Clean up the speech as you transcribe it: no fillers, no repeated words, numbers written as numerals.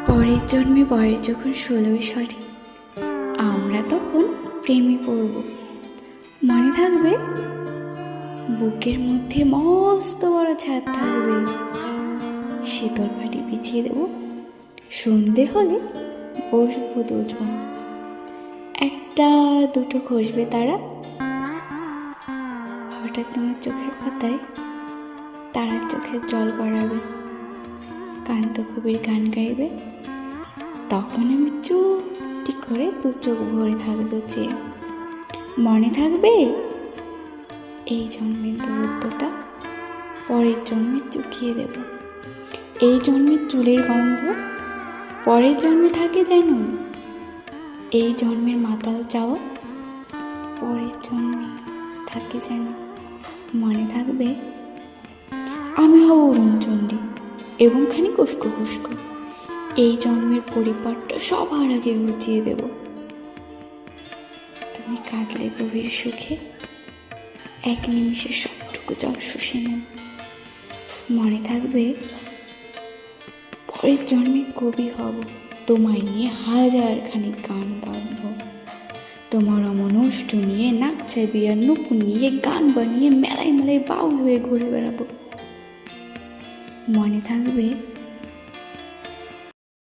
পরের জন্মে বয়স যখন 16 সরে আমরা তখন প্রেমে পড়ব। মনে থাকবে? বুকের মধ্যে মস্ত বড় ছাদ থাকবে, শীতল পাটি বিছিয়ে দেব, সন্ধে হলে বসবো দুজন, একটা দুটো খসবে তারা। হঠাৎ তোমার চোখের পাতায় তারার চোখের জল গড়াবে, কান্ত কবির গান গাইবে, তখন আমি চুপটি করে দু চোখ ভরে থাকবো চেয়ে। মনে থাকবে? এই জন্মের দূরত্বটা পরের জন্মে চুকিয়ে দেব। এই জন্মের চুলের গন্ধ পরের জন্মে থাকে যেন, এই জন্মের মাতাল চাওয়া পরের জন্মে থাকে যেন। মনে থাকবে? আমি হব অরুণচণ্ডী এবং খানিক উস্কো খুস্কো, এই জন্মের পরিপাটটা সবার আগে গুছিয়ে দেব। তুমি কাঁদলে গভীর সুখে, এক নিমিষে সবটুকু জল শুষে নেব। মনে থাকবে? পরের জন্মে কবি হব, তোমায় নিয়ে হাজার খানিক গান বাঁধব, তোমার অমনষ্ট নিয়ে নাক চাইবিয়ে নুপুর নিয়ে গান বানিয়ে মেলায় মেলায় বাউল হয়ে ঘুরে বেড়াবো। মনে থাকবে?